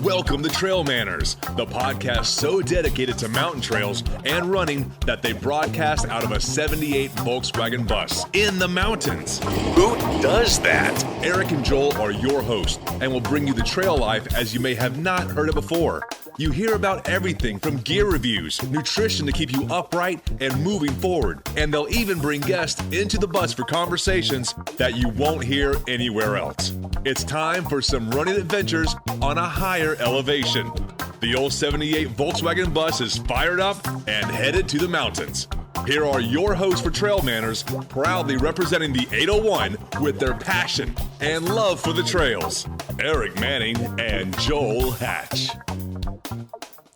Welcome to Trail Manners, the podcast so dedicated to mountain trails and running that they broadcast out of a 78 Volkswagen bus in the mountains. Who does that? Aric and Joel are your hosts and will bring you the trail life as you may have not heard it before. You hear about everything from gear reviews, nutrition to keep you upright and moving forward, and they'll even bring guests into the bus for conversations that you won't hear anywhere else. It's time for some running adventures on a higher elevation. The old 78 Volkswagen bus is fired up and headed to the mountains. Here are your hosts for Trail Manners, proudly representing the 801 with their passion and love for the trails. Aric Manning and Joel Hatch.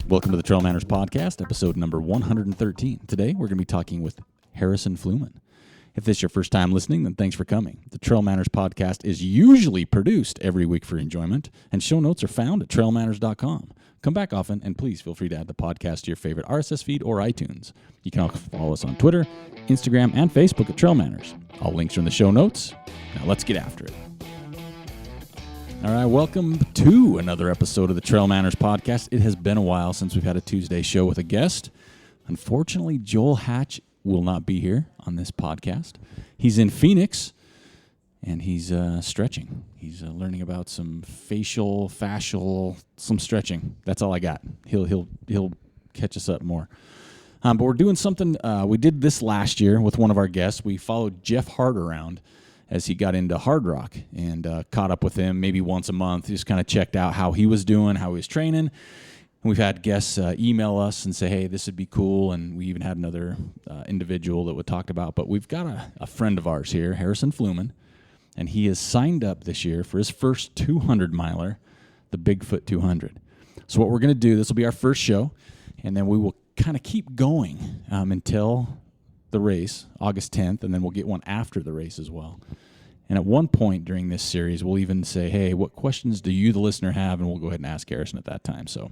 Welcome to the Trail Manners Podcast, episode number 113. Today, we're going to be talking with Harrison Fluman. If this is your first time listening, then thanks for coming. The Trail Manners Podcast is usually produced every week for enjoyment, and show notes are found at trailmanners.com. Come back often, and please feel free to add the podcast to your favorite RSS feed or iTunes. You can also follow us on Twitter, Instagram, and Facebook at Trail Manners. All links are in the show notes. Now let's get after it. All right, welcome to another episode of the Trail Manners Podcast. It has been a while since we've had a Tuesday show with a guest. Unfortunately, Joel Hatch will not be here on this podcast. He's in Phoenix, and he's stretching. He's learning about some fascial, some stretching. That's all I got. He'll catch us up more. But we're doing something. We did this last year with one of our guests. We followed Jeff Hart around as he got into Hardrock and caught up with him maybe once a month. Just kind of checked out how he was doing, how he was training. And we've had guests email us and say, hey, this would be cool. And we even had another individual that we talked about. But we've got a friend of ours here, Harrison Fluman, and he is signed up this year for his first 200-miler, the Bigfoot 200. So what we're going to do, this will be our first show, and then we will kind of keep going until the race, August 10th, and then we'll get one after the race as well. And at one point during this series, we'll even say, hey, what questions do you, the listener, have? And we'll go ahead and ask Harrison at that time. So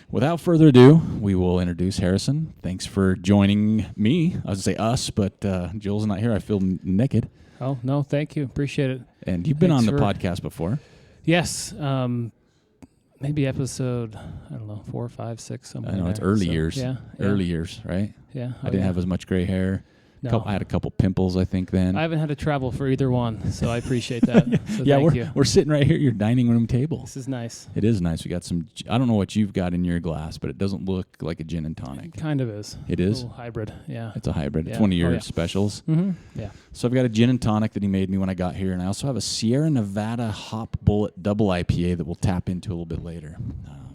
without further ado, we will introduce Harrison. Thanks for joining me. I was going to say us, but Joel's not here. I feel naked. Oh, no, thank you. Appreciate it. And you've been on the podcast before. Yes. Maybe episode, 4, 5, 6, something. I know, it's early years. Yeah. Early years, right? Yeah. I didn't have as much gray hair. No. I had a couple pimples, I think, then. I haven't had to travel for either one, so I appreciate that. So yeah, thank you. We're sitting right here at your dining room table. This is nice. It is nice. We got some, I don't know what you've got in your glass, but it doesn't look like a gin and tonic. It kind of is. It is? A little hybrid, yeah. It's a hybrid. Yeah. It's one of your specials. Mm-hmm. Yeah. So I've got a gin and tonic that he made me when I got here, and I also have a Sierra Nevada Hop Bullet Double IPA that we'll tap into a little bit later.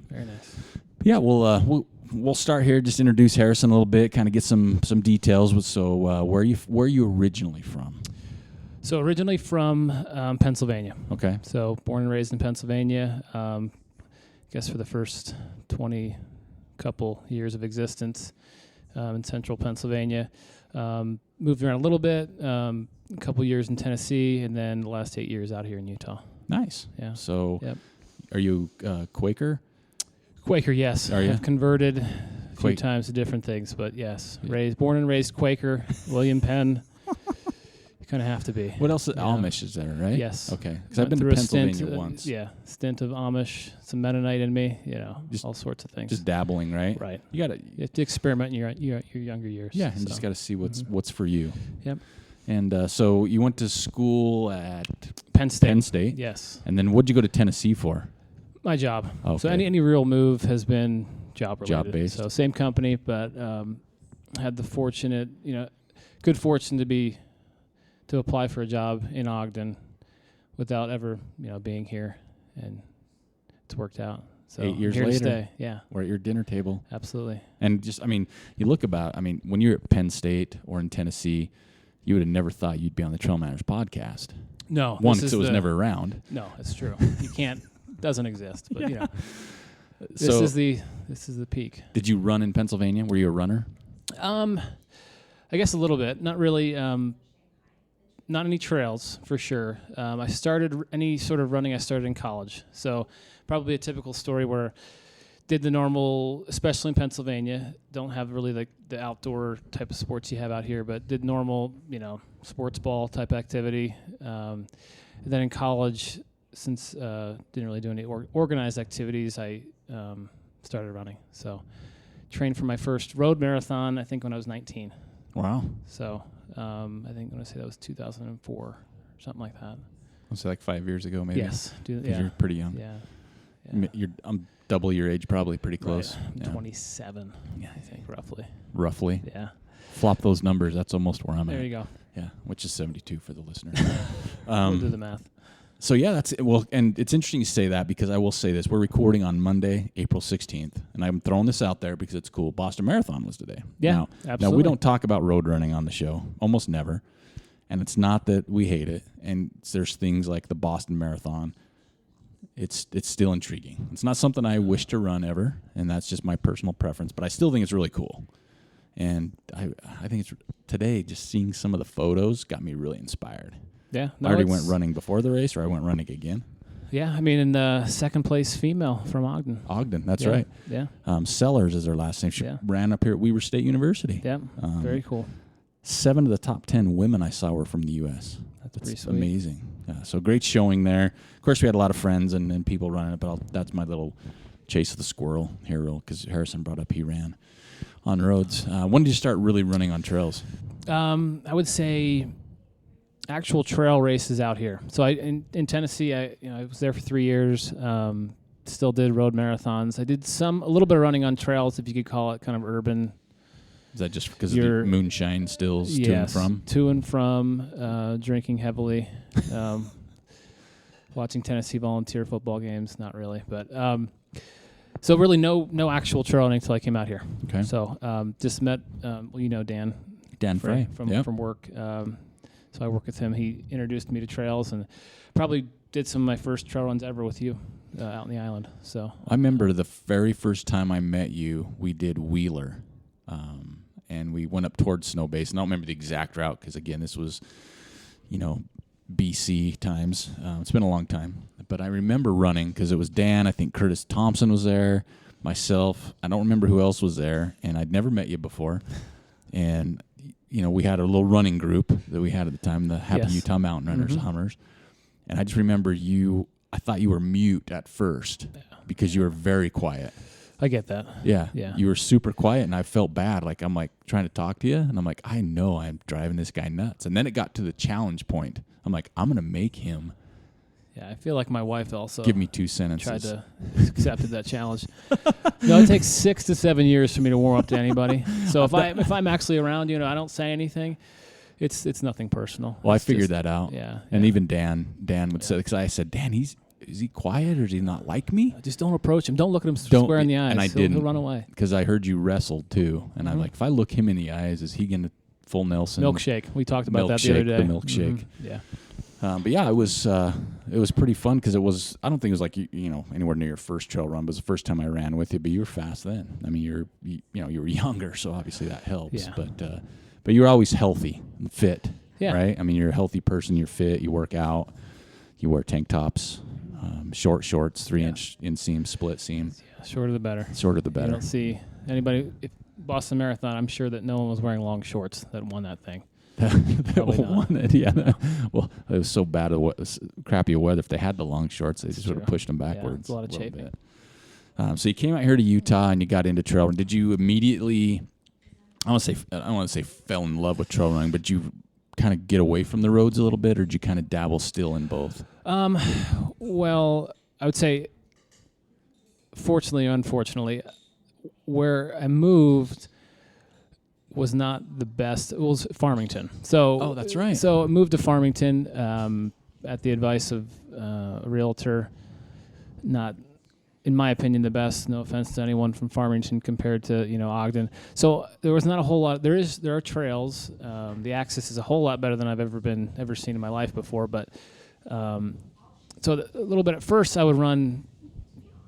Very nice. Yeah, we'll start here. Just introduce Harrison a little bit, kind of get some details. So, where are you originally from? So originally from Pennsylvania. Okay. So born and raised in Pennsylvania. I guess for the first 20 couple years of existence in central Pennsylvania. Moved around a little bit. A couple years in Tennessee, and then the last 8 years out here in Utah. Nice. Yeah. So, Are you Quaker? Quaker, yes. Are you? I've converted a few times to different things, but yes. Born and raised Quaker, William Penn. You kind of have to be. What else? Amish is there, right? Yes. Okay. Because I've been to Pennsylvania once. Stint of Amish, some Mennonite in me, just all sorts of things. Just dabbling, right? Right. You have to experiment in your younger years. Yeah, and just got to see what's for you. Yep. And so you went to school at Penn State. Yes. And then what'd you go to Tennessee for? My job. Okay. So any real move has been job-related. Job-based. So same company, but had the good fortune to apply for a job in Ogden without ever, being here, and it's worked out. So 8 years here later, to stay. Yeah. We're at your dinner table. Absolutely. And you look when you're at Penn State or in Tennessee, you would have never thought you'd be on the Trail Manners podcast. No. One, because it was never around. No, it's true. You can't. Doesn't exist, but this is the peak. Did you run in Pennsylvania? Were you a runner? I guess a little bit. Not really. Not any trails for sure. I started any sort of running. I started in college, so probably a typical story where did the normal, especially in Pennsylvania. Don't have really the outdoor type of sports you have out here, but did normal, sports ball type activity. Then in college, since didn't really do any organized activities, I started running. So trained for my first road marathon, I think when I was 19. Wow. So I think I'm going to say that was 2004 or something like that. I'll say like 5 years ago, maybe. Yes. You're pretty young. Yeah. I'm double your age, probably pretty close. Right. I'm 27, I think, roughly. Roughly? Yeah. Flop those numbers. That's almost where I'm at. There you go. Yeah, which is 72 for the listener. We'll do the math. So, yeah, that's it. Well, and it's interesting you say that because I will say this. We're recording on Monday, April 16th, and I'm throwing this out there because it's cool. Boston Marathon was today. Yeah, Now, absolutely. we don't talk about road running on the show, almost never, and it's not that we hate it, and there's things like the Boston Marathon. It's still intriguing. It's not something I wish to run ever, and that's just my personal preference, but I still think it's really cool. And I think it's today, just seeing some of the photos got me really inspired. Yeah. I already went running before the race, or I went running again. Yeah, I mean, in the second place female from Ogden. Ogden, that's right. Yeah. Sellers is her last name. She ran up here at Weaver State University. Yeah, very cool. 7 of the top 10 women I saw were from the U.S. That's pretty sweet. Amazing. So great showing there. Of course, we had a lot of friends and people running it, but that's my little chase of the squirrel hero because Harrison brought up he ran on roads. When did you start really running on trails? I would say actual trail races out here. So in Tennessee, I was there for 3 years. Still did road marathons. I did a little bit of running on trails, if you could call it kind of urban. Is that just because of the moonshine stills to and from? To and from, drinking heavily, watching Tennessee Volunteer football games, not really. But so really no actual trail running until I came out here. Okay. So just met, Dan. Dan Frey. From work. So I work with him. He introduced me to trails and probably did some of my first trail runs ever with you out in the island. So I remember the very first time I met you, we did Wheeler. And we went up towards Snow Basin. I don't remember the exact route because, again, this was, BC times. It's been a long time. But I remember running because it was Dan. I think Curtis Thompson was there, myself. I don't remember who else was there, and I'd never met you before. And, we had a little running group that we had at the time, the Happy Utah Mountain Runners, Hummers. And I just remember I thought you were mute at first because you were very quiet. I get that. Yeah. You were super quiet, and I felt bad. Like, I'm, trying to talk to you, and I'm like, I know I'm driving this guy nuts. And then it got to the challenge point. I'm like, I'm going to make him. Yeah, I feel like my wife also give me 2 sentences. Tried to accepted that challenge. It takes 6 to 7 years for me to warm up to anybody. So if I'm actually around, I don't say anything. It's nothing personal. Well, I figured that out. Yeah. And even Dan would say, because I said, Dan, is he quiet or does he not like me? Just don't approach him. Don't look at him square in the eyes. And I didn't. He'll run away. Because I heard you wrestled too. And I'm like, if I look him in the eyes, is he going to full Nelson? Milkshake. We talked about that the other day. The milkshake. Mm-hmm. Yeah. But yeah, it was pretty fun because it was. I don't think it was like anywhere near your first trail run, but it was the first time I ran with you. But you were fast then. I mean, you were younger, so obviously that helps. Yeah. But you were always healthy and fit. Yeah. Right. I mean, you're a healthy person. You're fit. You work out. You wear tank tops, short shorts, 3-inch inseam, split seam. Yeah, shorter the better. Shorter the better. You don't see anybody. If Boston Marathon, I'm sure that no one was wearing long shorts that won that thing. That won it, yeah. Well, it was so bad, crappy weather. If they had the long shorts, they just sort of pushed them backwards. Yeah, it's a lot of chafing. So you came out here to Utah and you got into trail. Did you immediately? I don't want to say fell in love with trail running, but you kind of get away from the roads a little bit, or did you kind of dabble still in both? Well, I would say, fortunately or unfortunately, where I moved was not the best. It was Farmington. So that's right. So I moved to Farmington at the advice of a realtor. Not, in my opinion, the best. No offense to anyone from Farmington compared to Ogden. So there was not a whole lot. There are trails. The access is a whole lot better than I've ever seen in my life before. But a little bit at first, I would run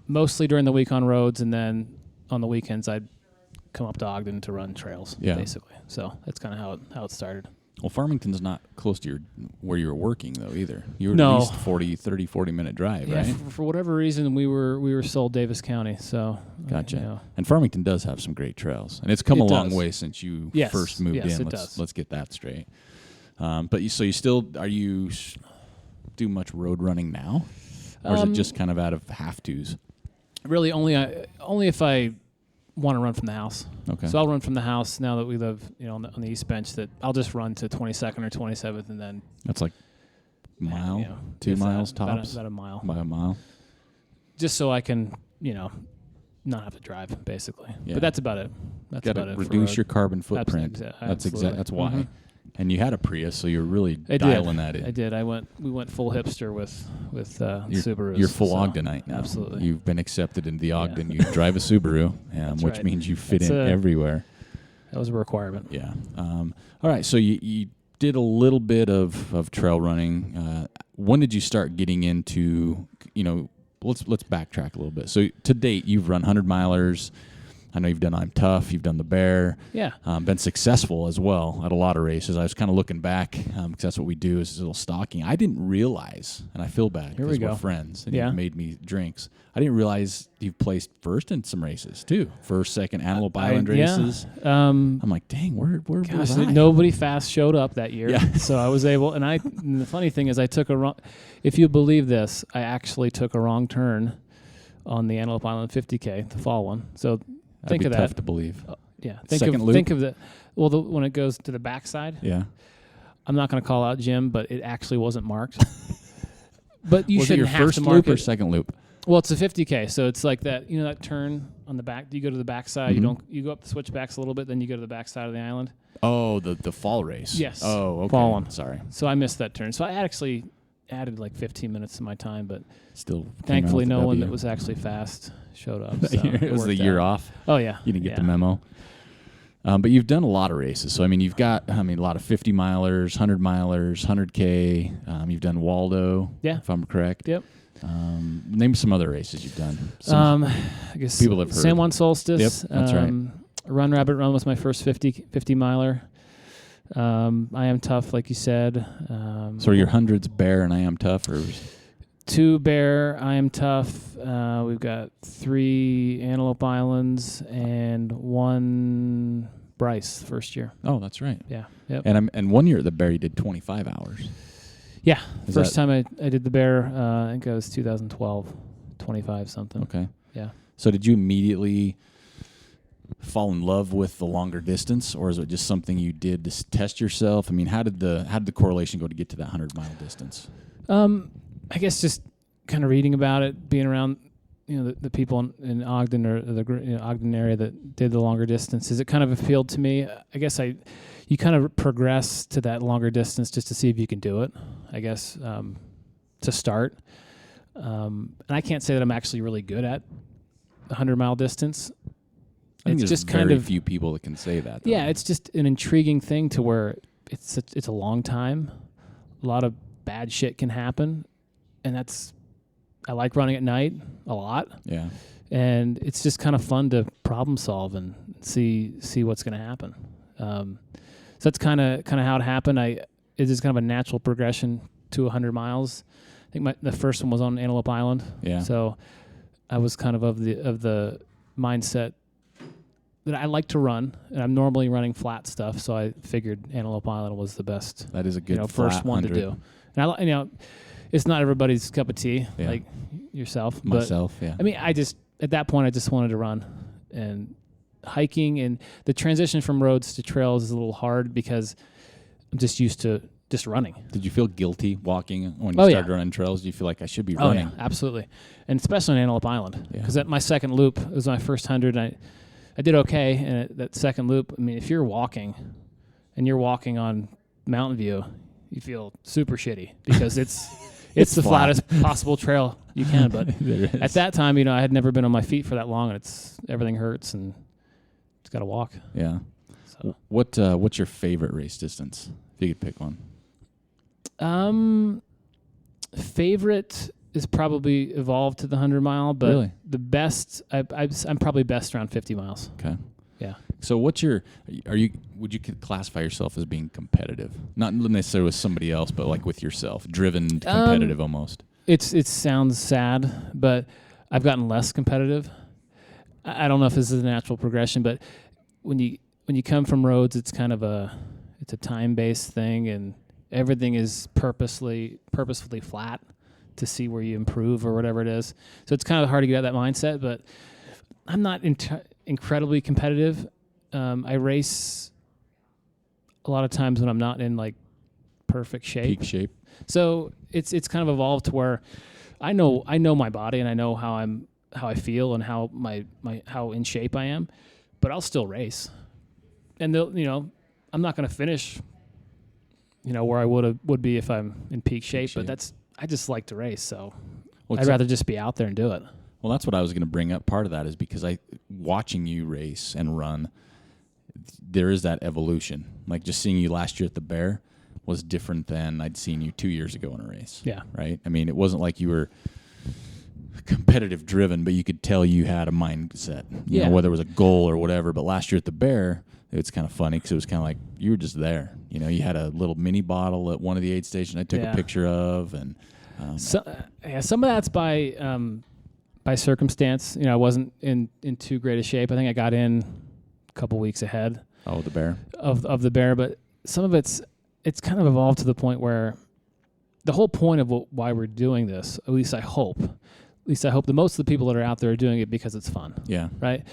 mostly during the week on roads, and then on the weekends I'd come up to Ogden to run trails, basically. So that's kind of how it started. Well, Farmington's not close to where you were working, though, either. You were at least 40-minute drive, right? For whatever reason, we were sold Davis County, so... Gotcha. And Farmington does have some great trails. And it's come a long way since you first moved in. Let's get that straight. But you still... Are you do much road running now? Or is it just kind of out of have-tos? Really, only if I want to run from the house. Okay. So I'll run from the house now that we live, on the East Bench. That I'll just run to 22nd or 27th, and then that's like a mile, 2 miles tops. About a mile. By a mile. Just so I can, not have to drive, basically. Yeah. But that's about it. That's about it. Reduce your carbon footprint. That's why. Mm-hmm. And you had a Prius, so you're really dialing that in. I did. We went full hipster with Subarus. You're full Ogdenite now. Absolutely. You've been accepted into the Ogden. You drive a Subaru, which means you fit in everywhere. That was a requirement. Yeah. All right. So you did a little bit of trail running. When did you start getting into, let's backtrack a little bit. So to date, you've run 100-milers. I know you've done I'm Tough. You've done the Bear. Yeah. Been successful as well at a lot of races. I was kind of looking back because that's what we do is a little stalking. I didn't realize, and I feel bad because we're friends and you've made me drinks. I didn't realize you've placed first in some races too. First, second, Antelope Island races. I'm like, dang, where was I? Nobody fast showed up that year. Yeah. So I was able, and the funny thing is I took a wrong, if you believe this, I actually took a wrong turn on the Antelope Island 50K, the fall one. So That'd think of that. Tough to believe. Yeah. Think of the when it goes to the backside. Yeah. I'm not going to call out Jim, but it actually wasn't marked. But you was shouldn't it your have first to mark loop or it. second loop? Well, it's a 50K, so it's like that. That turn on the back. You go to the backside. Mm-hmm. You go up the switchbacks a little bit, then you go to the backside of the island. Oh, the fall race. Yes. Oh, okay. Fall one. Sorry. So I missed that turn. So I actually added like 15 minutes to my time, but still, thankfully, no one that was actually fast showed up. So it was the year off. Oh yeah. You didn't get the memo. But you've done a lot of races. So, you've got, a lot of 50-milers, 100-milers, 100K. You've done Waldo, if I'm correct. Yep. Name some other races you've done. I guess people have heard. San Juan Solstice. Yep, that's right. Run Rabbit Run was my first 50-miler. I Am Tough, like you said. So are your hundreds Bear and I Am Tough? Or 2 Bear, I Am Tough. We've got 3 Antelope Islands and 1 Bryce first year. Oh, that's right. Yeah. Yep. And 1 year at the Bear you did 25 hours. Yeah. First time I did the Bear, I think it was 2012, 25 something. Okay. Yeah. So did you immediately fall in love with the longer distance, or is it just something you did to test yourself? How did the correlation go to get to that 100-mile distance? I guess just kind of reading about it, being around, the people in Ogden or the Ogden area that did the longer distances. It kind of appealed to me. I guess you kind of progress to that longer distance just to see if you can do it. I guess to start. And I can't say that I'm actually really good at the 100-mile distance. I think it's there's just very kind of few people that can say that. Though. Yeah, it's just an intriguing thing to where it's a long time. A lot of bad shit can happen, and I like running at night a lot. Yeah, and it's just kind of fun to problem solve and see what's going to happen. So that's kind of how it happened. It is kind of a natural progression to 100 miles. I think the first one was on Antelope Island. Yeah. So I was kind of the mindset that I like to run, and I'm normally running flat stuff, so I figured Antelope Island was the best. That is a good first one 100. to do. And it's not everybody's cup of tea, like yourself. Myself, but, I just at that point I just wanted to run, and hiking and the transition from roads to trails is a little hard because I'm just used to just running. Did you feel guilty walking when you started running trails? Do you feel like I should be running? Oh yeah, absolutely, and especially on Antelope Island because at my second loop, it was my first 100. And I did okay, and that second loop, if you're walking, and you're walking on Mountain View, you feel super shitty because it's the flattest possible trail you can. But at that time, I had never been on my feet for that long, and everything hurts, and it's got to walk. Yeah. So. What's your favorite race distance? If you could pick one. Favorite is probably evolved to the 100-mile, but really? The best, I'm probably best around 50 miles. Okay. Yeah. So would you classify yourself as being competitive? Not necessarily with somebody else, but like with yourself, driven, competitive almost. It sounds sad, but I've gotten less competitive. I don't know if this is a natural progression, but when you come from roads, it's kind of it's a time-based thing, and everything is purposefully flat to see where you improve or whatever it is. So it's kind of hard to get out of that mindset, but I'm not incredibly competitive. I race a lot of times when I'm not in like perfect shape. Peak shape. So it's kind of evolved to where I know my body and I know how I feel and how how in shape I am, but I'll still race. And I'm not going to finish where I would be if I'm in peak shape, but I just like to race, so I'd rather just be out there and do it. Well, that's what I was going to bring up. Part of that is because watching you race and run, there is that evolution. Like just seeing you last year at the Bear was different than I'd seen you 2 years ago in a race. Yeah. Right? I mean, it wasn't like you were competitive driven, but you could tell you had a mindset, you know, whether it was a goal or whatever. But last year at the Bear, it's kind of funny because it was kind of like you were just there. You know, you had a little mini bottle at one of the aid stations I took a picture of. And some of that's by circumstance. I wasn't in too great a shape. I think I got in a couple weeks ahead. Oh, the Bear. Of the Bear, but some of it's kind of evolved to the point where the whole point of why we're doing this, at least I hope that most of the people that are out there are doing it because it's fun. Yeah. Right?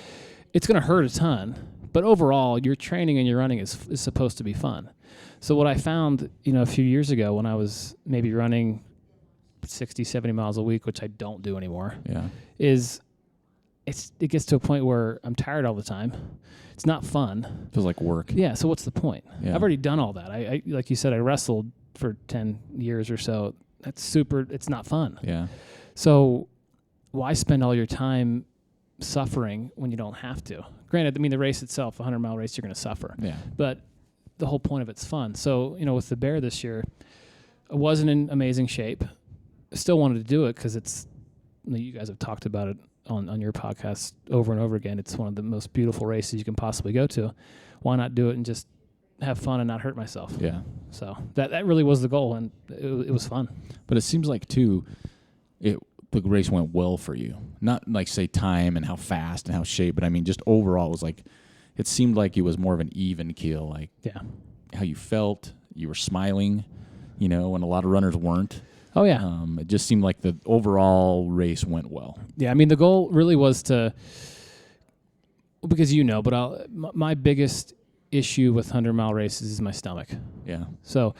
It's going to hurt a ton, but overall, your training and your running is supposed to be fun. So what I found, a few years ago when I was maybe running 60, 70 miles a week, which I don't do anymore, is it gets to a point where I'm tired all the time. It's not fun. Feels like work. Yeah, so what's the point? Yeah. I've already done all that. I like you said, I wrestled for 10 years or so. It's not fun. Yeah. So why spend all your time suffering when you don't have to? Granted, the race itself, a 100-mile race, you're going to suffer. Yeah. But the whole point of it's fun. So, with the Bear this year, I wasn't in amazing shape. I still wanted to do it because you guys have talked about it on your podcast over and over again. It's one of the most beautiful races you can possibly go to. Why not do it and just have fun and not hurt myself? Yeah. So that really was the goal, and it was fun. But it seems like, too, the race went well for you. Not like, say, time and how fast and how shape, but I mean just overall it was like, it seemed like it was more of an even keel, like how you felt, you were smiling, and a lot of runners weren't. Oh, yeah. It just seemed like the overall race went well. Yeah, the goal really was because but my biggest issue with 100-mile races is my stomach. Yeah. So,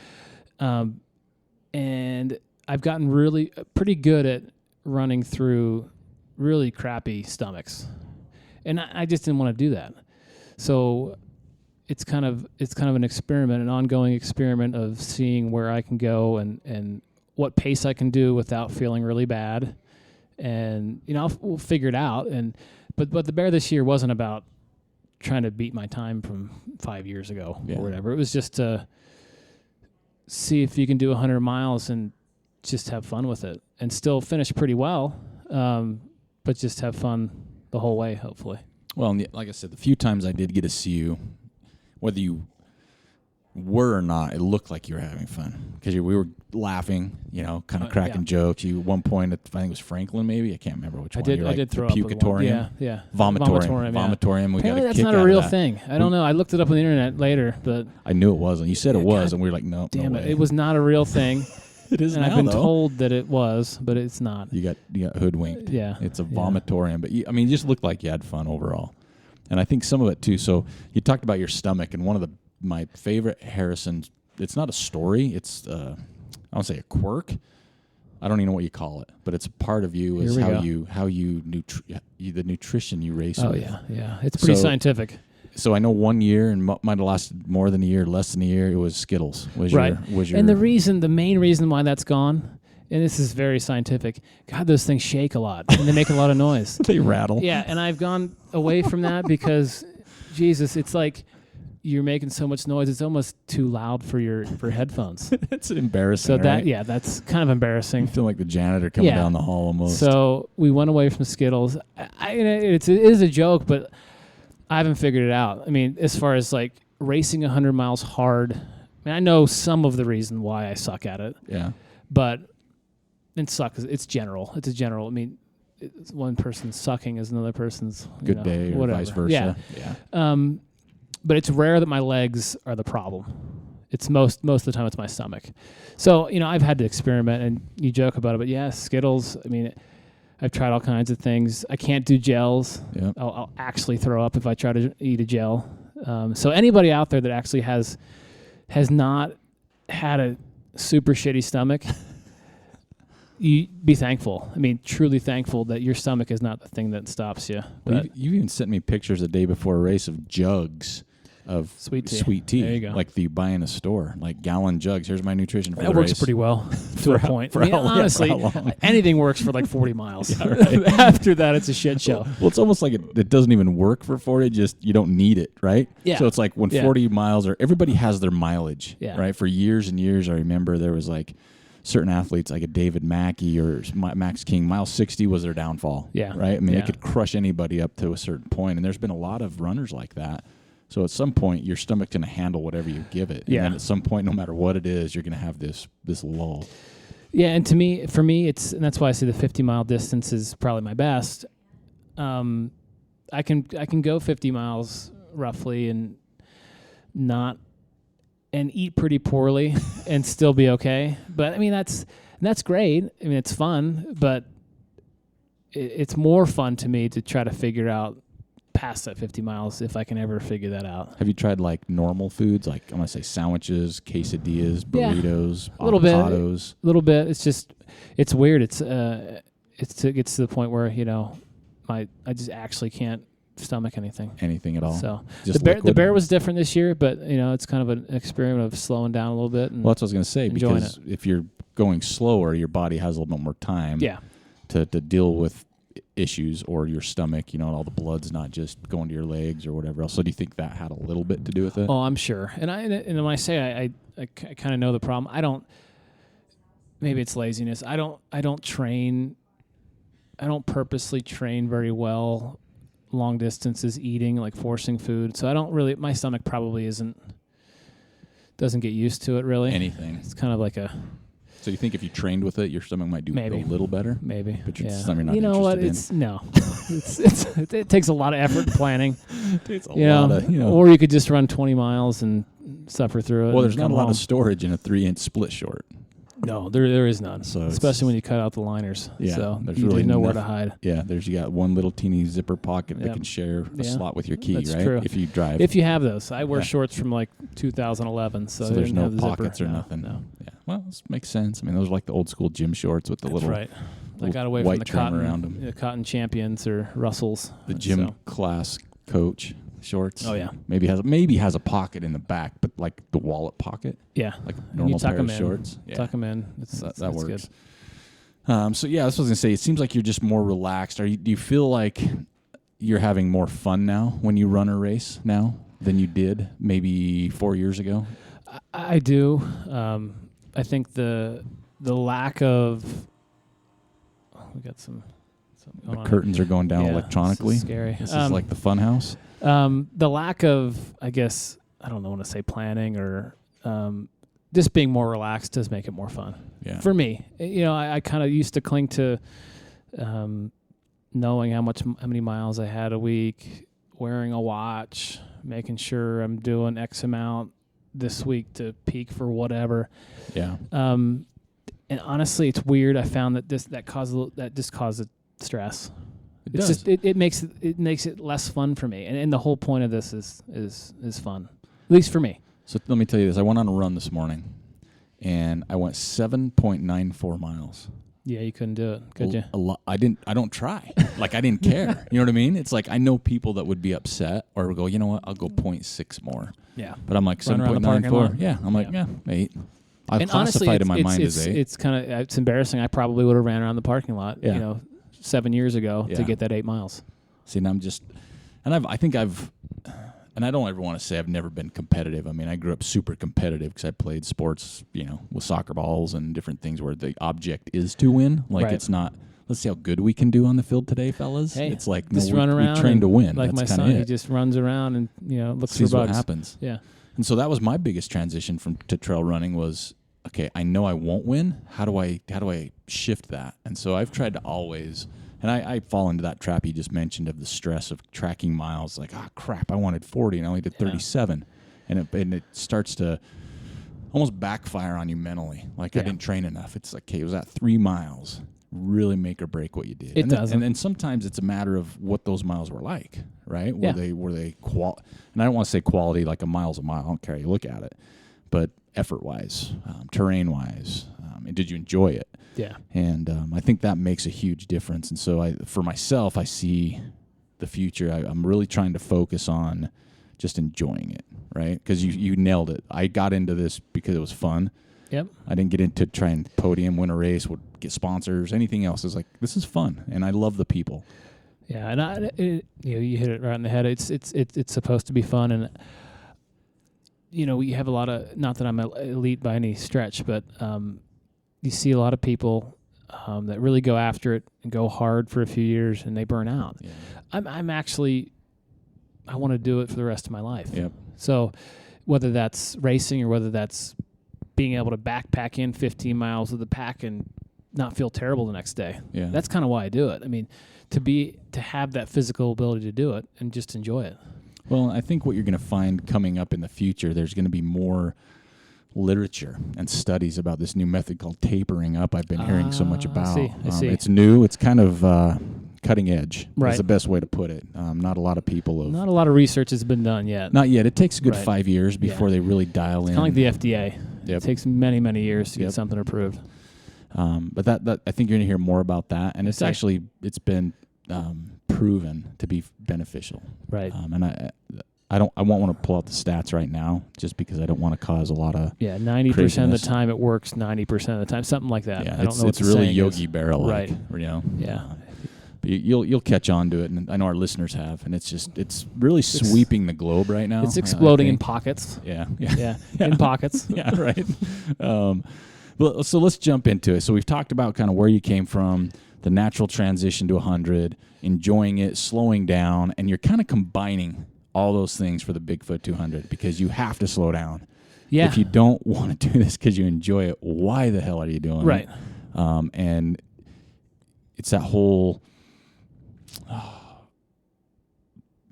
and I've gotten really pretty good at running through really crappy stomachs, and I just didn't want to do that. So it's kind of an experiment, an ongoing experiment of seeing where I can go and what pace I can do without feeling really bad, and we'll figure it out. But the Bear this year wasn't about trying to beat my time from 5 years ago or whatever. It was just to see if you can do 100 miles and just have fun with it and still finish pretty well, but just have fun the whole way, hopefully. Well, like I said, the few times I did get to see you, whether you were or not, it looked like you were having fun because we were laughing, kind of cracking jokes. You at one point, I think it was Franklin, maybe I can't remember which one. I did throw up. Pucatorium. Yeah. Vomitorium. Vomitorium. We got that's not a real thing. I don't know. I looked it up on the internet later, but I knew it wasn't. You said it was, and we were like, no. Damn no it! way. It was not a real thing. It is and now, I've been though. told that it was, but it's not. You got hoodwinked. Yeah. It's a vomitorium, but you just looked like you had fun overall. And I think some of it too. So you talked about your stomach, and one of my favorite Harrison. It's not a story. It's I don't say a quirk. I don't even know what you call it, but it's a part of you is how you the nutrition you race with. Oh yeah. It's pretty scientific. So I know 1 year, and might have lasted more than a year, less than a year. It was Skittles. And the main reason why that's gone, and this is very scientific. God, those things shake a lot, and they make a lot of noise. They rattle. Yeah, and I've gone away from that because, Jesus, it's like you're making so much noise. It's almost too loud for headphones. It's embarrassing. So right? that's kind of embarrassing. You feel like the janitor coming down the hall almost. So we went away from Skittles. It is a joke, but I haven't figured it out. As far as like racing 100 miles hard, I know some of the reason why I suck at it. Yeah. But it's general. It's a general. It's one person's sucking is another person's good day or whatever. vice versa. Yeah. But it's rare that my legs are the problem. it's most of the time it's my stomach. So, I've had to experiment, and you joke about it, but yeah, Skittles, I mean, I've tried all kinds of things. I can't do gels. Yep. I'll actually throw up if I try to eat a gel. So anybody out there that actually has not had a super shitty stomach, you be thankful. I mean, truly thankful that your stomach is not the thing that stops you. Well, you even sent me pictures the day before a race of jugs of sweet tea. There you go. Like you buy in a store, like gallon jugs. Here's my nutrition for that the works race. pretty well to a point. For honestly, how long? Anything works for like 40 miles. Yeah, right. After that, it's a shit show. Well, it's almost like it doesn't even work for 40. Just you don't need it, right? Yeah. So it's like when 40 miles everybody has their mileage, yeah. right? For years and years, I remember there was like certain athletes like a David Mackey or Max King. Mile 60 was their downfall. Yeah. Right. I mean, they could crush anybody up to a certain point, and there's been a lot of runners like that. So at some point, your stomach's going to handle whatever you give it. Yeah. And then at some point, no matter what it is, you're going to have this lull. Yeah, and for me, and that's why I say the 50-mile distance is probably my best. I can go 50 miles roughly and eat pretty poorly and still be okay. But I mean, that's great. I mean, it's fun, but it's more fun to me to try to figure out past that 50 miles if I can ever figure that out. Have you tried like normal foods, like I'm gonna say sandwiches, quesadillas, burritos, avocados? A little bit. It's weird. It gets to the point where I just actually can't stomach anything at all. So just the bear was different this year, but it's kind of an experiment of slowing down a little bit. And well, that's what I was gonna say, because if you're going slower, your body has a little bit more time. Yeah. To deal with issues, or your stomach, all the blood's not just going to your legs or whatever else. So do you think that had a little bit to do with it? Oh, I'm sure. And when I say I kind of know the problem, maybe it's laziness. I don't purposely train very well long distances eating, like forcing food. So my stomach probably doesn't get used to it really. Anything. It's kind of like So you think if you trained with it, your stomach might do maybe a little better? Maybe. But you're something you're not interested in. It takes a lot of effort and planning. It takes a lot of, Or you could just run 20 miles and suffer through it. Well, there's not a lot of storage in a 3-inch split short. No, there is none. So especially when you cut out the liners. Yeah, so there's you really nowhere to hide. Yeah, you got one little teeny zipper pocket that can share a slot with your key, That's right? True. If you drive. If you have those. I wear shorts from like 2011, so there's no have the pockets zipper. or nothing. No. Yeah. Well, this makes sense. I mean, those are like the old school gym shorts with the That's little right. I got away white from the trim cotton around them. The cotton champions or Russells. The gym class coach shorts. Oh yeah. Maybe has a pocket in the back, but like the wallet pocket. Yeah. Like normal pair of shorts. Yeah. Tuck them in. That works. Good. So yeah, that's what I was gonna say. It seems like you're just more relaxed. Do you feel like you're having more fun now when you run a race now than you did maybe 4 years ago? I do. I think the lack of we got some. The curtains are going down electronically. This is scary. This is like the fun house. The lack of, I guess, I don't want to say planning or just being more relaxed does make it more fun. Yeah. For me, I kind of used to cling to knowing how many miles I had a week, wearing a watch, making sure I'm doing X amount this week to peak for whatever. Yeah. And honestly, it's weird. I found that that just causes stress. It makes it less fun for me. And the whole point of this is fun, at least for me. So let me tell you this. I went on a run this morning, and I went 7.94 miles. Yeah, you couldn't do it, could you? A lot. I don't try. Like, I didn't care. You know what I mean? It's like I know people that would be upset or would go, you know what, I'll go 0.6 more. Yeah. But I'm like 7.94. Yeah. I'm like, 8. I've classified in my mind as 8. It's embarrassing. I probably would have ran around the parking lot, 7 years ago to get that 8 miles. See, and and I don't ever want to say I've never been competitive. I mean, I grew up super competitive because I played sports, with soccer balls and different things where the object is to win. Like, It's not, let's see how good we can do on the field today, fellas. Hey, it's like, just run around. We train to win. Like That's my son, he just runs around and, looks sees for bugs. What happens. Yeah. And so that was my biggest transition to trail running was, okay, I know I won't win. How do I shift that? And so I've tried to always, and I fall into that trap you just mentioned of the stress of tracking miles. Like, crap, I wanted 40 and I only did 37. And it starts to almost backfire on you mentally. Like I didn't train enough. It's like, okay, was that 3 miles really make or break what you did? It doesn't. And sometimes it's a matter of what those miles were like, right? Yeah. Were they and I don't want to say quality like a mile's a mile. I don't care how you look at it, but effort-wise, terrain-wise, and did you enjoy it? Yeah. And I think that makes a huge difference. And so for myself, I see the future. I'm really trying to focus on just enjoying it, right? Because you nailed it. I got into this because it was fun. Yep. I didn't get into try and podium, win a race, would get sponsors, anything else. It's like, this is fun, and I love the people. Yeah, and you hit it right on the head. It's supposed to be fun, and you have a lot of, not that I'm elite by any stretch, but you see a lot of people that really go after it and go hard for a few years, and they burn out. Yeah. I want to do it for the rest of my life. Yep. So whether that's racing or whether that's being able to backpack in 15 miles of the pack and not feel terrible the next day. Yeah. That's kind of why I do it. I mean, to have that physical ability to do it and just enjoy it. Well, I think what you're going to find coming up in the future, there's going to be more literature and studies about this new method called tapering up. I've been hearing so much about. I see. It's new. It's kind of cutting edge. Right. That's the best way to put it. Not a lot of people have. Not a lot of research has been done yet. Not yet. It takes a good Right. 5 years before they really dial in. Kind of like the FDA. Yep. It takes many, many years to get something approved. But that I think you're going to hear more about that, and it's been proven to be beneficial. Right. And I won't want to pull out the stats right now, just because I don't want to cause a lot of 90% craziness. of the time it works. 90% of the time, something like that. Yeah, I don't know. It's what the really saying Yogi is. Berra-like, Right. Yeah. But you'll catch on to it, and I know our listeners have, and it's really sweeping the globe right now. It's exploding in pockets. Yeah. In pockets. Yeah, right. Well, so let's jump into it. So we've talked about kind of where you came from, the natural transition to 100, enjoying it, slowing down, and you're kind of combining all those things for the Bigfoot 200 because you have to slow down. Yeah. If you don't want to do this because you enjoy it, why the hell are you doing Right. it? And it's that whole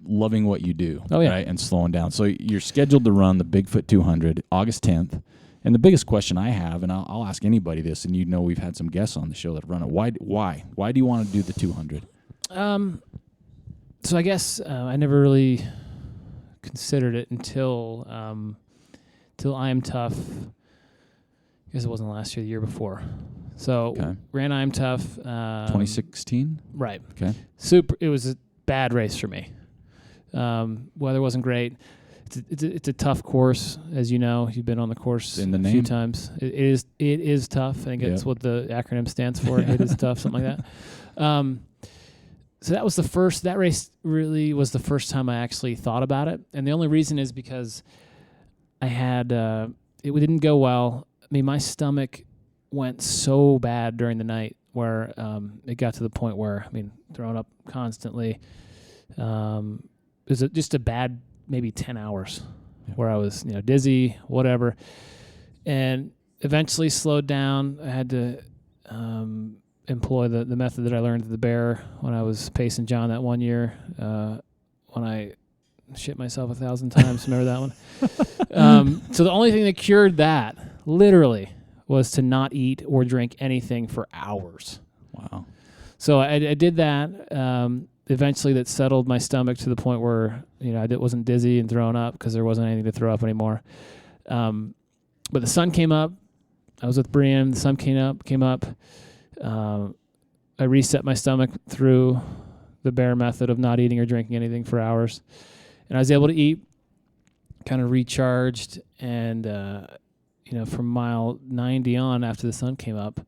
loving what you do, right, and slowing down. So you're scheduled to run the Bigfoot 200 August 10th. And the biggest question I have, and I'll ask anybody this, and we've had some guests on the show that run it. Why do you want to do the 200? So I guess I never really considered it until I Am Tough. I guess it wasn't last year, the year before. So ran I Am Tough. 2016? Right. Okay. It was a bad race for me. Weather wasn't great. It's a tough course, as you know. You've been on the course in the a name. few times. It is tough. I think that's what the acronym stands for. It is tough, something like that. So that was that race really was the first time I actually thought about it. And the only reason is because I had, it didn't go well. I mean, my stomach went so bad during the night where it got to the point where, throwing up constantly. It was just a bad maybe 10 hours where I was, dizzy, whatever. And eventually slowed down. I had to employ the method that I learned at the Bear when I was pacing John that one year, when I shit myself 1,000 times. Remember that one? So the only thing that cured that, literally, was to not eat or drink anything for hours. Wow. So I did that. Eventually that settled my stomach to the point where, I wasn't dizzy and throwing up because there wasn't anything to throw up anymore. But the sun came up. I was with Brian. The sun came up. I reset my stomach through the Bear method of not eating or drinking anything for hours. And I was able to eat, kind of recharged. And, from mile 90 on after the sun came up,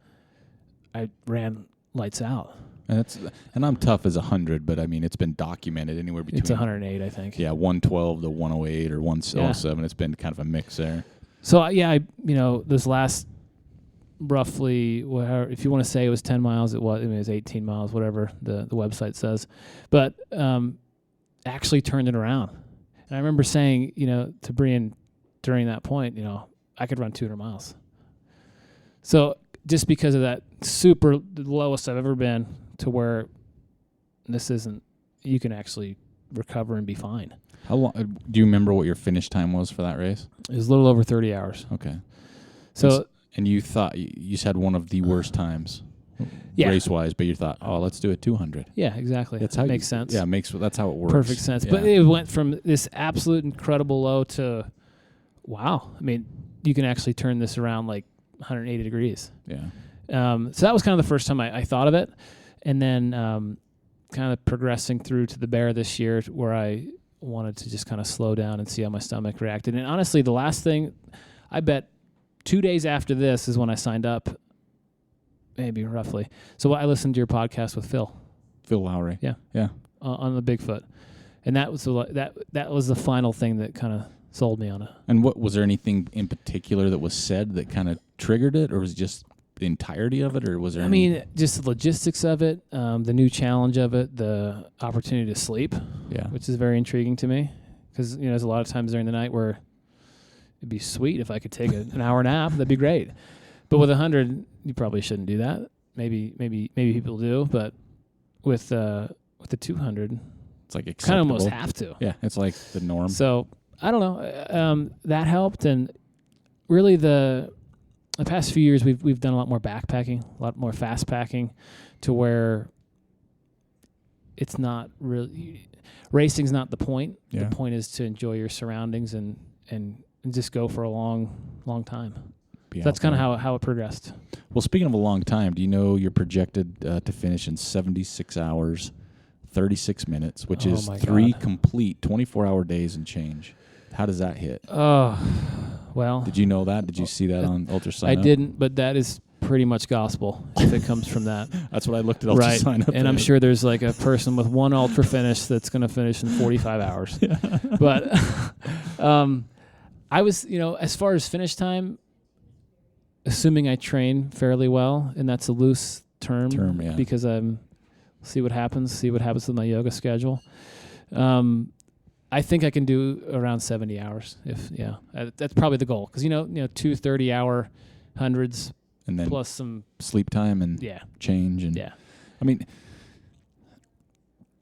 I ran lights out. And I'm tough as 100, but it's been documented anywhere between. It's 108, I think. Yeah, 112 to 108 or 107. It's been kind of a mix there. So this last roughly, if you want to say it was 10 miles, it was 18 miles, whatever the website says, but actually turned it around. And I remember saying, to Brian during that point, I could run 200 miles. So just because of that the lowest I've ever been to where this isn't, you can actually recover and be fine. How long? Do you remember what your finish time was for that race? It was a little over 30 hours. Okay. So, and you thought you had one of the worst times, race wise, but you thought, oh, let's do a 200. Yeah, exactly. That's how makes sense. Yeah, that's how it works. Perfect sense. Yeah. But it went from this absolute incredible low to, wow. I mean, you can actually turn this around like 180 degrees. Yeah. So that was kind of the first time I thought of it. And then kind of progressing through to the bear this year where I wanted to just kind of slow down and see how my stomach reacted. And honestly, the last thing, I bet 2 days after this is when I signed up, maybe roughly. So I listened to your podcast with Phil Lowry. Yeah. Yeah. On the Bigfoot. And that was the final thing that kind of sold me on it. And was there anything in particular that was said that kind of triggered it, or was it just the entirety of it, or was there? Just the logistics of it, the new challenge of it, the opportunity to sleep, which is very intriguing to me, because there's a lot of times during the night where it'd be sweet if I could take an hour nap. That'd be great. But with 100, you probably shouldn't do that. Maybe people do, but with the 200, it's like kind of almost have to. Yeah, it's like the norm. So I don't know. That helped, and really the past few years we've done a lot more backpacking, a lot more fast packing, to where it's not really racing's not the point. Yeah. The point is to enjoy your surroundings and just go for a long time. So that's kind of how it progressed. Well, speaking of a long time, do you know you're projected to finish in 76 hours, 36 minutes, which is 3 complete 24-hour days and change. How does that hit? Oh, well. Did you know that? Did you see that on Ultrasign? I didn't, but that is pretty much gospel if it comes from that. That's what I looked at Ultrasign up. And I'm sure there's like a person with one ultra finish that's going to finish in 45 hours. Yeah. But I was, as far as finish time, assuming I train fairly well, and that's a loose term yeah. because see what happens with my yoga schedule. I think I can do around 70 hours. That's probably the goal, because 2 30-hour hundreds, and then plus some sleep time and change and I mean,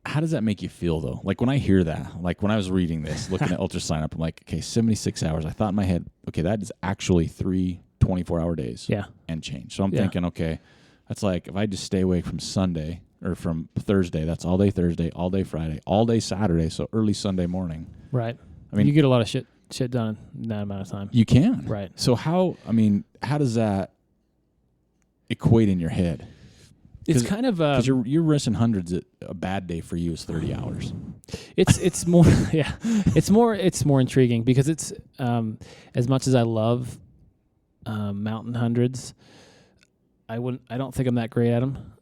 how does that make you feel though? Like when I hear that, like when I was reading this, looking at Ultrasign up, I'm like, okay, 76 hours. I thought in my head, okay, that is actually 3 24-hour days and change. So I'm thinking, okay, that's like if I just stay awake from Sunday or from Thursday, that's all day Thursday, all day Friday, all day Saturday, so early Sunday morning. Right. I mean, you get a lot of shit done in that amount of time. You can. Right. So how does that equate in your head? It's kind of because you're racing hundreds. A bad day for you is 30 hours. It's more it's more intriguing because it's as much as I love mountain hundreds, I don't think I'm that great at them.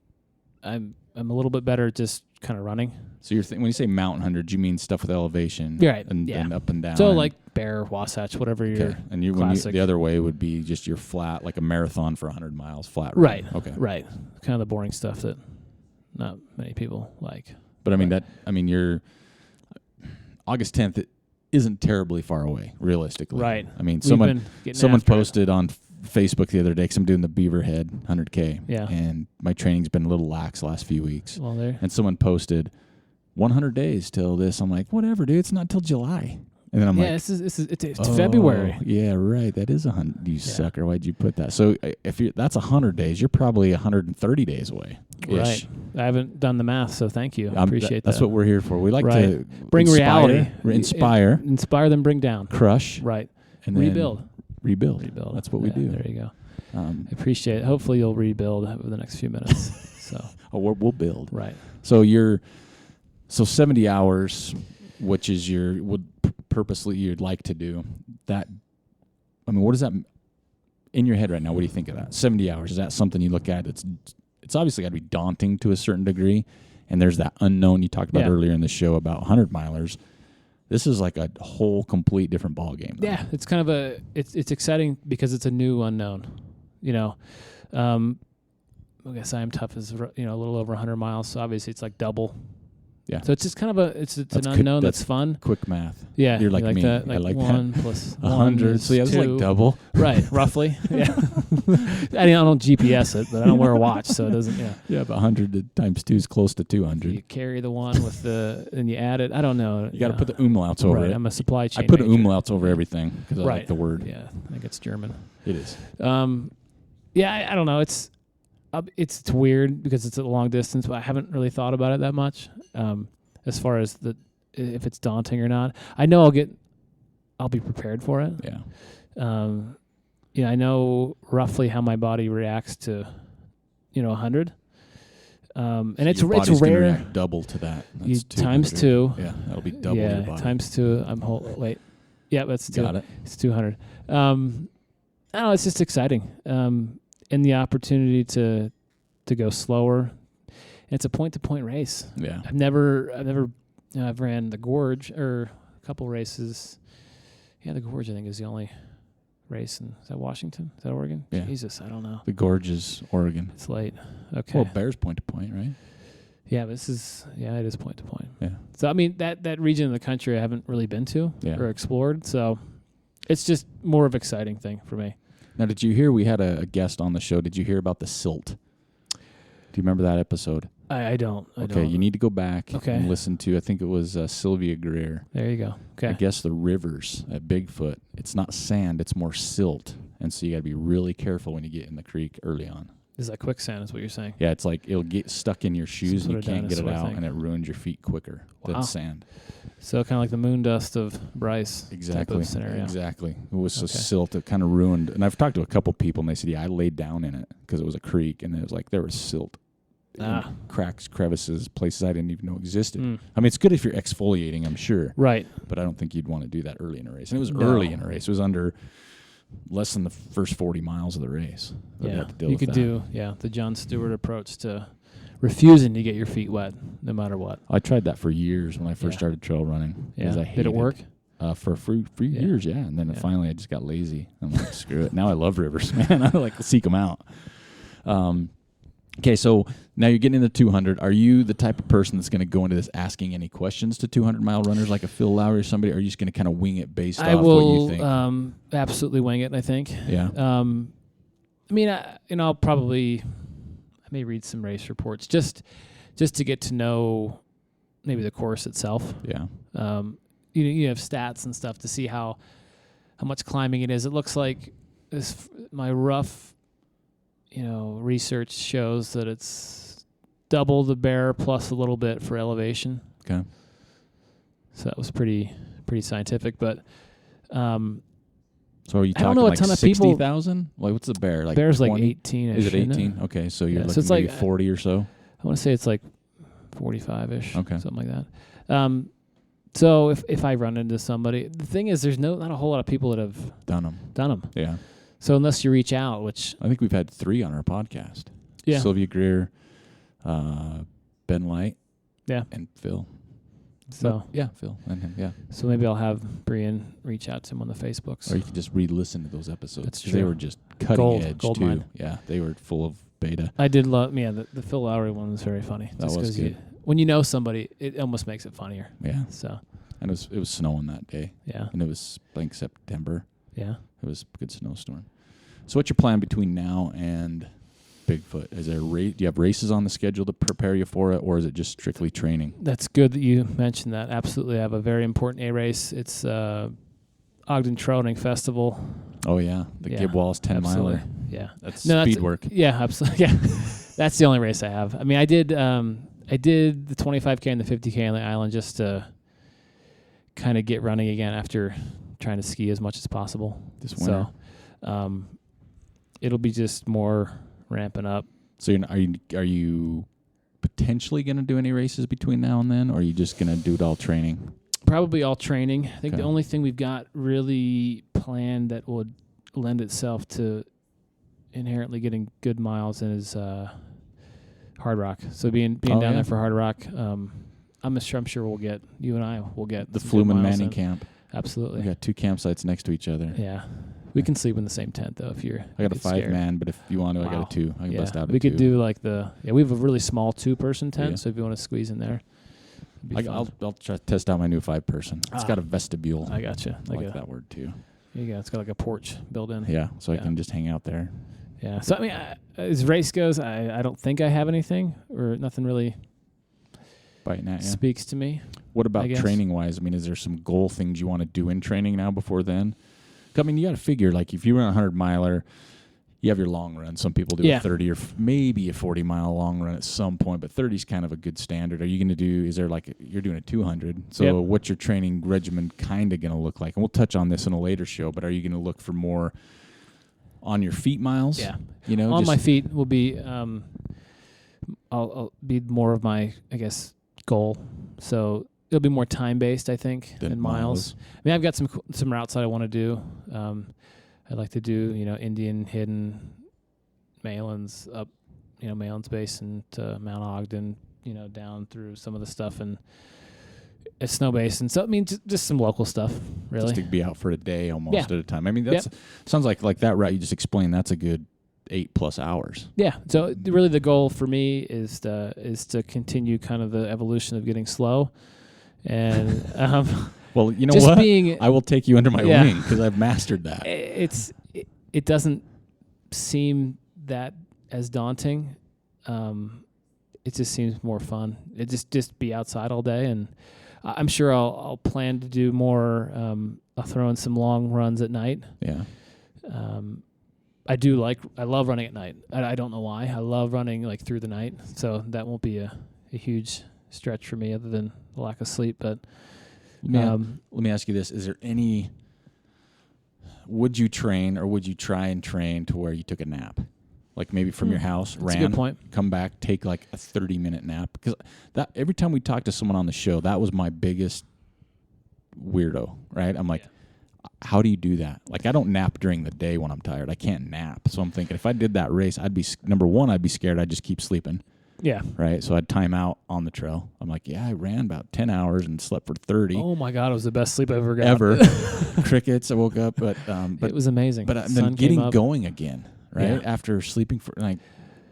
I'm a little bit better at just kind of running. So when you say mountain hundreds, you mean stuff with elevation, right? And up and down. So like Bear, Wasatch, whatever your classic. The other way would be just your flat, like a marathon for 100 miles flat. Right. Okay. Right. Kind of the boring stuff that not many people like. But your August 10th isn't terribly far away, realistically. Right. I mean, someone posted on Facebook the other day, because I'm doing the Beaverhead 100K. Yeah. And my training's been a little lax the last few weeks. Well, there. And someone posted 100 days till this. I'm like, whatever, dude. It's not till July. And then I'm like, it's February. Yeah, right. That is 100. You sucker. Why'd you put that? So if that's 100 days, you're probably 130 days away. Right. I haven't done the math, so thank you. I appreciate that. That's what we're here for. We like to bring reality, inspire, then bring down, crush, right, and rebuild. That's what we do. There you go. I appreciate it. Hopefully you'll rebuild over the next few minutes. So we'll build. Right. So 70 hours, which is purposely you'd like to do that. I mean, what is that in your head right now? What do you think of that? 70 hours, is that something you look at? It's obviously got to be daunting to a certain degree, and there's that unknown you talked about earlier in the show about 100 milers. This is like a whole complete different ball game. Yeah, it's kind of it's exciting because it's a new unknown. I guess I am tough as a little over 100 miles, so obviously it's like double Yeah. So it's just kind of it's an That's unknown that's that's fun. Quick math. Yeah. You're like you me. That, I like 1 that. plus 100. So yeah, it's like double. Right, roughly. Yeah. I don't GPS it, but I don't wear a watch, so it doesn't. Yeah. Yeah, but 100 times 2 is close to 200. You carry the 1 with and you add it. I don't know. You got to put the umlauts over right, it. I'm a supply chain. I put major. umlauts over everything because I Right. like the word. Yeah, I think it's German. It is. Yeah, I don't know. It's weird because it's a long distance, but I haven't really thought about it that much. As far as if it's daunting or not, I know I'll be prepared for it. Yeah. I know roughly how my body reacts to, 100. And So it's your body's gonna rare. react double to that. That's Times 200. 2. Yeah, that'll be double your body. Times 2. Wait. Yeah, that's 2. Got it. It's 200. I don't know. It's just exciting. And the opportunity to go slower. It's a point-to-point race. Yeah. I've ran the Gorge or a couple races. Yeah, the Gorge I think is the only race. Is that Washington? Is that Oregon? Yeah. Jesus, I don't know. The Gorge is Oregon. It's late. Okay. Well, Bear's point to point, right? Yeah, but it is point-to-point. Yeah. So, I mean, that region of the country I haven't really been to or explored. So, it's just more of an exciting thing for me. Now, did you hear we had a guest on the show? Did you hear about the silt? Do you remember that episode? I don't. Okay, you need to go back Okay. and listen to, I think it was Sylvia Greer. There you go. Okay. I guess the rivers at Bigfoot, it's not sand, it's more silt. And so you got to be really careful when you get in the creek early on. Is that quicksand is what you're saying? Yeah, it's like it'll get stuck in your shoes and you can't get it out, and it ruins your feet quicker than sand. So kind of like the moon dust of Bryce type of scenario. Exactly. It was so silt that kind of ruined. And I've talked to a couple people, and they said, yeah, I laid down in it because it was a creek, and it was like there was silt. Cracks, crevices, places I didn't even know existed. I mean, it's good if you're exfoliating, I'm sure. Right. But I don't think you'd want to do that early in a race. And it was early in a race. It was under less than the first 40 miles of the race. Yeah. You could do the Jon Stewart approach to refusing to get your feet wet no matter what. I tried that for years when I first started trail running. Yeah. I Did it work? For a few years, yeah. And then finally I just got lazy. I'm like, screw it. Now I love rivers, man. I like to seek them out. Okay, so now you're getting into 200. Are you the type of person that's going to go into this asking any questions to 200-mile runners like a Phil Lowry or somebody? Or are you just going to kind of wing it based off what you think? I will absolutely wing it, I think. Yeah. I mean, I may read some race reports just to get to know maybe the course itself. Yeah. You have stats and stuff to see how much climbing it is. It looks like my rough research shows that it's double the bear plus a little bit for elevation. Okay. So that was pretty scientific, but so are you talking I don't know a like ton of people. 60,000? Like what's the bear? Like bear's 20? like 18-ish. Is it 18? Okay, so you're looking so it's maybe like 40 or so. I want to say it's like 45-ish. Okay. Something like that. So if I run into somebody, the thing is there's not a whole lot of people that have done them. Yeah. So unless you reach out, which I think we've had 3 on our podcast. Yeah. Sylvia Greer, Ben Light, and Phil. So Phil and him. Yeah. So maybe I'll have Brian reach out to him on the Facebooks. Or you can just re-listen to those episodes. That's true. They were just cutting edge gold too. mine. Yeah, they were full of beta. I did love. Yeah, the Phil Lowry one was very funny. That was good. When you know somebody, it almost makes it funnier. Yeah. So. And it was snowing that day. Yeah. And it was like September. Yeah. It was a good snowstorm. So what's your plan between now and Bigfoot? Is there do you have races on the schedule to prepare you for it, or is it just strictly training? That's good that you mentioned that. Absolutely. I have a very important A race. It's Ogden Trail Running Festival. Oh, yeah. The Gib Wallace 10-miler. Yeah. That's speed work. Yeah, absolutely. Yeah. That's the only race I have. I mean, I did the 25K and the 50K on the island just to kind of get running again after trying to ski as much as possible. This winter. So, it'll be just more ramping up. So are you potentially going to do any races between now and then, or are you just going to do it all training? Probably all training. I think the only thing we've got really planned that would lend itself to inherently getting good miles in is Hardrock. So being down there for Hardrock, I'm sure you and I will get the Fluman Manning camp. Absolutely. We got 2 campsites next to each other. Yeah. We can sleep in the same tent though if you're. I got a 5-man, but if you want to, I got a 2. I can bust out a 2. We could do like we have a really small 2-person tent, so if you want to squeeze in there. I'll try to test out my new 5-person. It's got a vestibule. I gotcha. I like that word too. Yeah, it's got like a porch built in. Yeah, so I can just hang out there. Yeah. So I mean, as race goes, I don't think I have anything or nothing really biting at you. Speaks to me. What about training wise? I mean, is there some goal things you want to do in training now before then? I mean, you got to figure, like, if you run a 100-miler, you have your long run. Some people do a 30 or maybe a 40-mile long run at some point, but 30 is kind of a good standard. Are you going to do, is there like, you're doing a 200. So what's your training regimen kind of going to look like? And we'll touch on this in a later show, but are you going to look for more on your feet miles? Yeah. You know, on my feet will be, I'll be more of my, I guess, goal. So it'll be more time-based, I think, than miles. I mean, I've got some routes that I want to do. I'd like to do, Indian, Hidden, Malins, up, Malins Basin to Mount Ogden, down through some of the stuff and a snow basin. So, I mean, just some local stuff, really. Just to be out for a day almost at a time. I mean, that's sounds like that route you just explained, that's a good 8+ hours. Yeah. So really the goal for me is to continue kind of the evolution of getting slow. And well, you know what? I will take you under my wing because I've mastered that. It doesn't seem that as daunting. It just seems more fun. It just be outside all day, and I'm sure I'll plan to do more. I'll throw in some long runs at night. Yeah. I love running at night. I don't know why. I love running like through the night. So that won't be a huge stretch for me other than the lack of sleep. But let me ask you this. Is there would you train or would you try and train to where you took a nap? Like maybe from your house, ran, a good point. Come back, take like a 30-minute nap. Because that every time we talk to someone on the show, that was my biggest weirdo, right? I'm like, how do you do that? Like, I don't nap during the day when I'm tired. I can't nap. So I'm thinking if I did that race, I'd be scared I'd just keep sleeping. Yeah. Right? So I'd time out on the trail. I'm like, I ran about 10 hours and slept for 30. Oh, my God. It was the best sleep I ever got. Ever. Crickets. I woke up. But it was amazing. But then getting going again, right? Yeah. After sleeping for, like,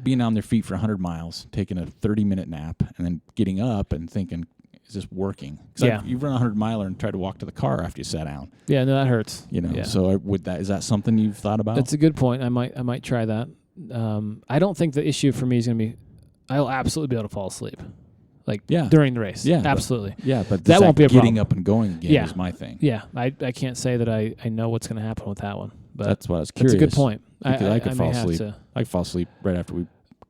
being on their feet for 100 miles, taking a 30-minute nap, and then getting up and thinking, is this working? Because you run a 100-miler and try to walk to the car after you sat down. Yeah, no, that hurts. So is that something you've thought about? That's a good point. I might try that. I don't think the issue for me is going to be, I'll absolutely be able to fall asleep, during the race. Yeah, absolutely. But that won't be a problem. Getting up and going again is my thing. Yeah, I can't say that I know what's going to happen with that one. But that's what I was curious. That's a good point. I could fall asleep. I could fall asleep right after we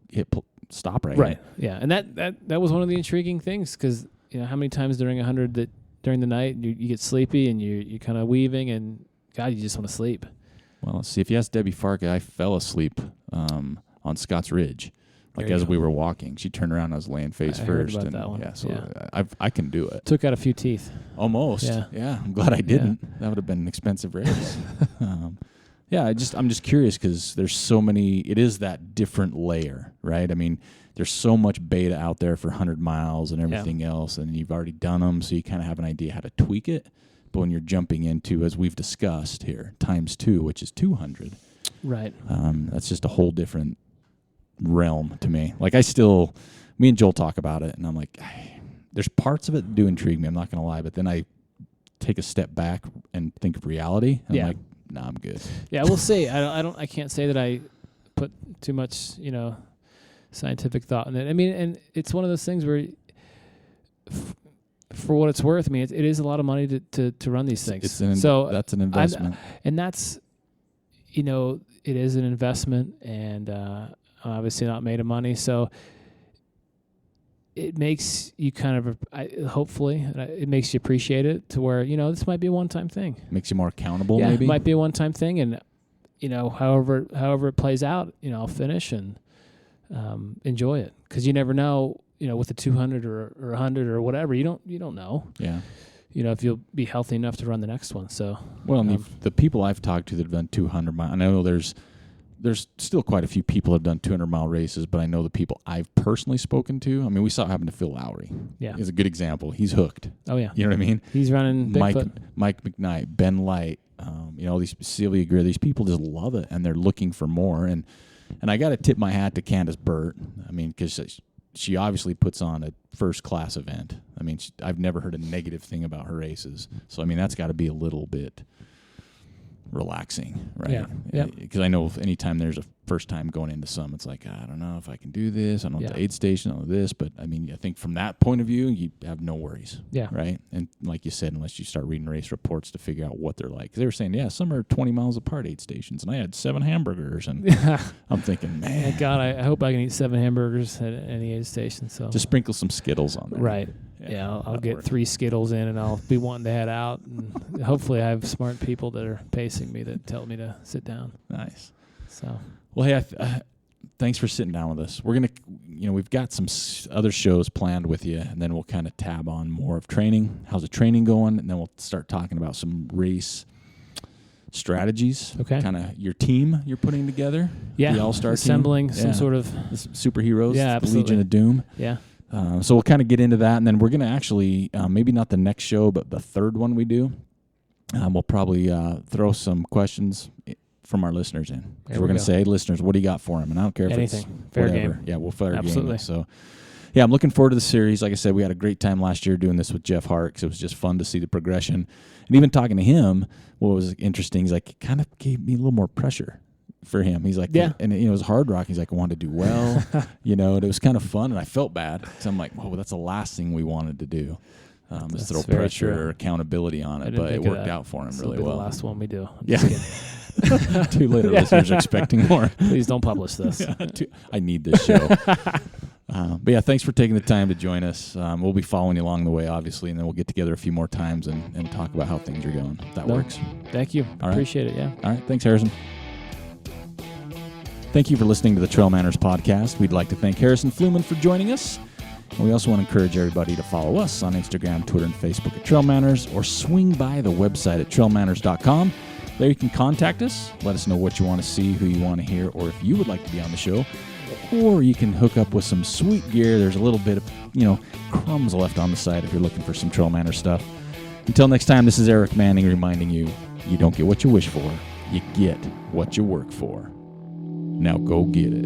hit stop right. Right. Yeah, and that was one of the intriguing things because how many times during 100 that during the night you get sleepy and you're kind of weaving and God, you just want to sleep. Well, let's see. If you ask Debbie Farka, I fell asleep on Scotts Ridge. As we were walking, she turned around. I was laying face first. Heard about that one. Yeah, so I can do it. Took out a few teeth. Almost. Yeah. I'm glad I didn't. Yeah. That would have been an expensive race. I'm just curious because there's so many. It is that different layer, right? I mean, there's so much beta out there for 100 miles and everything else, and you've already done them, so you kind of have an idea how to tweak it. But when you're jumping into, as we've discussed here, ×2, which is 200, right? That's just a whole different realm to me. Like me and Joel talk about it, and I'm like, there's parts of it that do intrigue me. I'm not going to lie, but then I take a step back and think of reality. And I'm like, nah, I'm good. Yeah, we'll see. I can't say that I put too much, scientific thought in it. I mean, and it's one of those things where, for what it's worth, I mean, it is a lot of money to run these things. That's an investment, and that's, it is an investment, and obviously not made of money, so it makes you kind of, hopefully, it makes you appreciate it to where, this might be a one-time thing. Makes you more accountable, maybe? It might be a one-time thing, and, however it plays out, I'll finish and enjoy it. Because you never know, with a 200 or 100 or whatever, you don't know. Yeah. If you'll be healthy enough to run the next one. So, well, the people I've talked to that have done 200 miles, I know there's still quite a few people that have done 200-mile races, but I know the people I've personally spoken to. I mean, we saw it happen to Phil Lowry. Yeah. He's a good example. He's hooked. Oh, yeah. You know what I mean? He's running Bigfoot. Mike McKnight, Ben Light, these Sylvia Greer, these people just love it, and they're looking for more. And I got to tip my hat to Candace Burt. I mean, because she obviously puts on a first-class event. I mean, I've never heard a negative thing about her races. So, I mean, that's got to be a little bit relaxing, right? Yeah. Because I know anytime there's a first time going into some, it's like, I don't know if I can do this. I don't know the aid station, I don't know this. But, I mean, I think from that point of view, you have no worries, right? And like you said, unless you start reading race reports to figure out what they're like. 'Cause they were saying, some are 20 miles apart, aid stations. And I had 7 hamburgers. And I'm thinking, man. God, I hope I can eat 7 hamburgers at any aid station. So just sprinkle some Skittles on there. Right. Yeah, I'll get 3 Skittles in, and I'll be wanting to head out. And hopefully I have smart people that are pacing me that tell me to sit down. Nice. So, well, hey, thanks for sitting down with us. We're going to, we've got some other shows planned with you, and then we'll kind of tab on more of training. How's the training going? And then we'll start talking about some race strategies. Okay. Kind of your team you're putting together. Yeah. The all-star assembling team. some sort of superheroes. Yeah, the Legion of Doom. Yeah. So we'll kind of get into that, and then we're going to actually, maybe not the next show, but the third one we do, we'll probably throw some questions from our listeners in. We're going to say, hey, listeners, what do you got for them? And I don't care if anything. It's fair whatever. game. Yeah, we'll fair Absolutely. game it. So, yeah, I'm looking forward to the series. Like I said, we had a great time last year doing this with Jeff Hart because it was just fun to see the progression. And even talking to him, what was interesting is like it kind of gave me a little more pressure for him. He's like, and it was Hardrock. He's like, I wanted to do well, and it was kind of fun, and I felt bad because I'm like, oh, that's the last thing we wanted to do. Is throw pressure or accountability on it, but it worked out for him really well. The last one we do. Too late. Our listeners are expecting more. Please don't publish this. I need this show. But yeah, thanks for taking the time to join us. We'll be following you along the way, obviously, and then we'll get together a few more times and talk about how things are going. That works. Thank you. All right. Appreciate it. Yeah. All right. Thanks, Harrison. Thank you for listening to the Trail Manners podcast. We'd like to thank Harrison Fluman for joining us. And we also want to encourage everybody to follow us on Instagram, Twitter, and Facebook at Trail Manners, or swing by the website at trailmanners.com. There you can contact us, let us know what you want to see, who you want to hear, or if you would like to be on the show. Or you can hook up with some sweet gear. There's a little bit of, crumbs left on the site if you're looking for some Trail Manners stuff. Until next time, this is Aric Manning reminding you, you don't get what you wish for, you get what you work for. Now go get it.